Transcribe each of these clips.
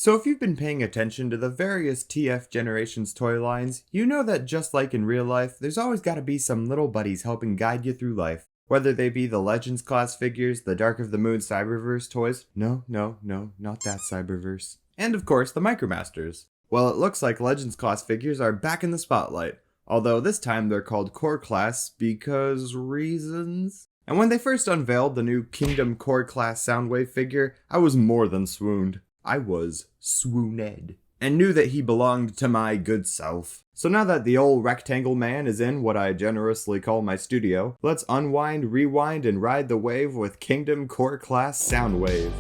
So if you've been paying attention to the various TF Generations toy lines, you know that just like in real life, there's always gotta be some little buddies helping guide you through life. Whether they be the Legends class figures, the Dark of the Moon Cyberverse toys, no, not that Cyberverse, and of course the Micromasters. Well, it looks like Legends class figures are back in the spotlight, although this time they're called Core Class because reasons? And when they first unveiled the new Kingdom Core Class Soundwave figure, I was more than swooned. I was swooned, and knew that he belonged to my good self. So now that the old rectangle man is in what I generously call my studio, let's unwind, rewind, and ride the wave with Kingdom Core Class Soundwave.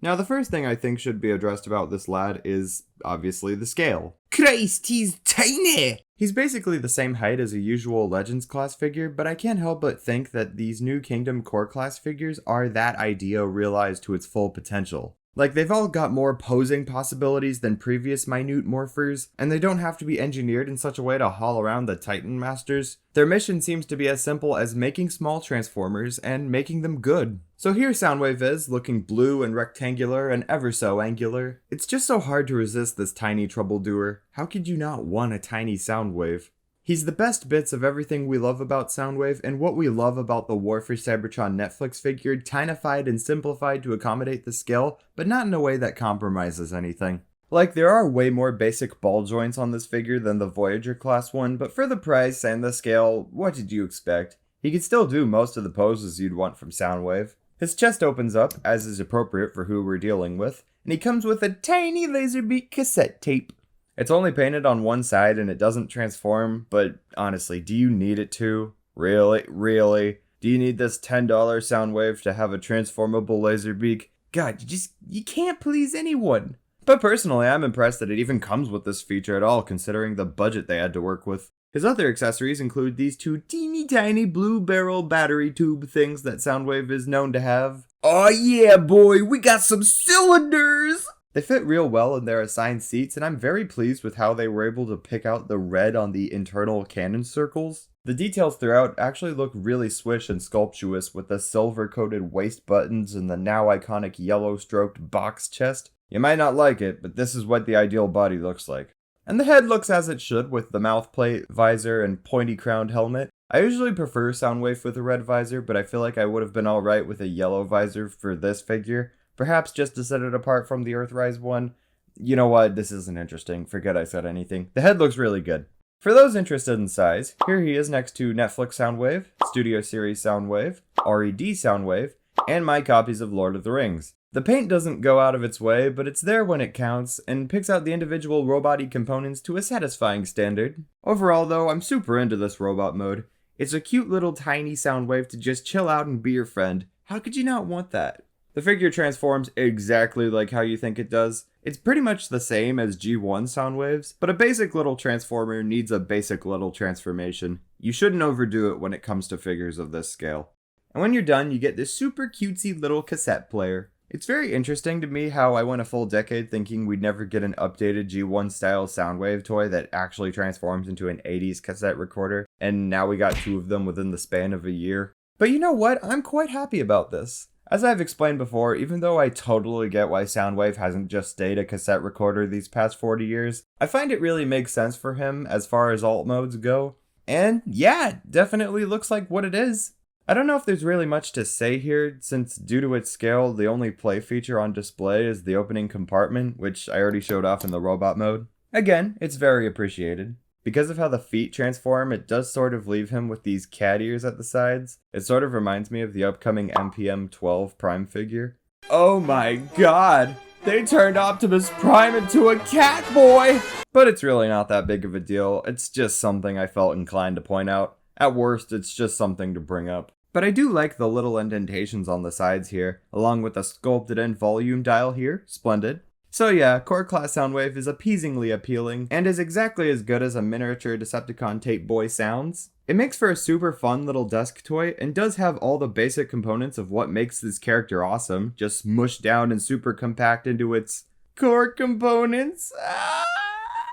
Now the first thing I think should be addressed about this lad is, obviously, the scale. Christ, he's tiny! He's basically the same height as a usual Legends class figure, but I can't help but think that these new Kingdom Core class figures are that idea realized to its full potential. Like, they've all got more posing possibilities than previous minute morphers, and they don't have to be engineered in such a way to haul around the Titan Masters. Their mission seems to be as simple as making small transformers and making them good. So here Soundwave is, looking blue and rectangular and ever so angular. It's just so hard to resist this tiny troubledoer. How could you not want a tiny Soundwave? He's the best bits of everything we love about Soundwave, and what we love about the War for Cybertron Netflix figure, tinified and simplified to accommodate the scale, but not in a way that compromises anything. Like, there are way more basic ball joints on this figure than the Voyager class one, but for the price and the scale, what did you expect? He can still do most of the poses you'd want from Soundwave. His chest opens up, as is appropriate for who we're dealing with, and he comes with a tiny Laserbeak cassette tape. It's only painted on one side and it doesn't transform, but honestly, do you need it to? Really? Do you need this $10 Soundwave to have a transformable Laserbeak? God, you can't please anyone. But personally, I'm impressed that it even comes with this feature at all, considering the budget they had to work with. His other accessories include these two teeny tiny blue barrel battery tube things that Soundwave is known to have. Oh yeah, boy, we got some cylinders! They fit real well in their assigned seats, and I'm very pleased with how they were able to pick out the red on the internal cannon circles. The details throughout actually look really swish and sculptuous, with the silver-coated waist buttons and the now iconic yellow-stroked box chest. You might not like it, but this is what the ideal body looks like. And the head looks as it should, with the mouthplate, visor, and pointy-crowned helmet. I usually prefer Soundwave with a red visor, but I feel like I would have been alright with a yellow visor for this figure. Perhaps just to set it apart from the Earthrise one. You know what, this isn't interesting, forget I said anything. The head looks really good. For those interested in size, here he is next to Netflix Soundwave, Studio Series Soundwave, RED Soundwave, and my copies of Lord of the Rings. The paint doesn't go out of its way, but it's there when it counts, and picks out the individual robot-y components to a satisfying standard. Overall though, I'm super into this robot mode. It's a cute little tiny Soundwave to just chill out and be your friend. How could you not want that? The figure transforms exactly like how you think it does. It's pretty much the same as G1 Soundwaves, but a basic little transformer needs a basic little transformation. You shouldn't overdo it when it comes to figures of this scale. And when you're done, you get this super cutesy little cassette player. It's very interesting to me how I went a full decade thinking we'd never get an updated G1 style Soundwave toy that actually transforms into an 80s cassette recorder, and now we got two of them within the span of a year. But you know what? I'm quite happy about this. As I've explained before, even though I totally get why Soundwave hasn't just stayed a cassette recorder these past 40 years, I find it really makes sense for him as far as alt modes go. And yeah, it definitely looks like what it is. I don't know if there's really much to say here, since due to its scale, the only play feature on display is the opening compartment, which I already showed off in the robot mode. Again, it's very appreciated. Because of how the feet transform, it does sort of leave him with these cat ears at the sides. It sort of reminds me of the upcoming MPM 12 Prime figure. Oh my god! They turned Optimus Prime into a cat boy! But it's really not that big of a deal, it's just something I felt inclined to point out. At worst, it's just something to bring up. But I do like the little indentations on the sides here, along with the sculpted in volume dial here, splendid. So yeah, Core Class Soundwave is appeasingly appealing, and is exactly as good as a miniature Decepticon tape boy sounds. It makes for a super fun little desk toy, and does have all the basic components of what makes this character awesome, just smushed down and super compact into its core components.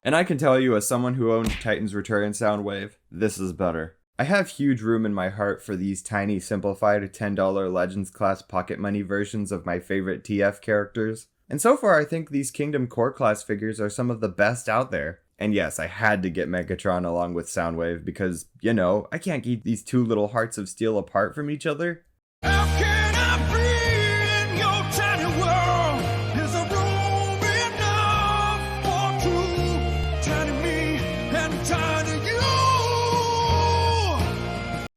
And I can tell you, as someone who owns Titan's Return Soundwave, this is better. I have huge room in my heart for these tiny simplified $10 Legends class pocket money versions of my favorite TF characters. And so far, I think these Kingdom Core class figures are some of the best out there. And yes, I had to get Megatron along with Soundwave because, you know, I can't keep these two little hearts of steel apart from each other. How can I be in your tiny world? Is a room enough for two? Tiny me and tiny you.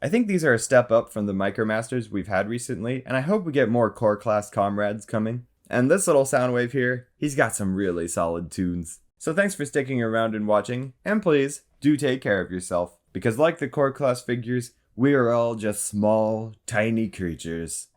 I think these are a step up from the Micromasters we've had recently, and I hope we get more core class comrades coming. And this little Soundwave here, he's got some really solid tunes. So thanks for sticking around and watching, and please, do take care of yourself, because like the core class figures, we are all just small, tiny creatures.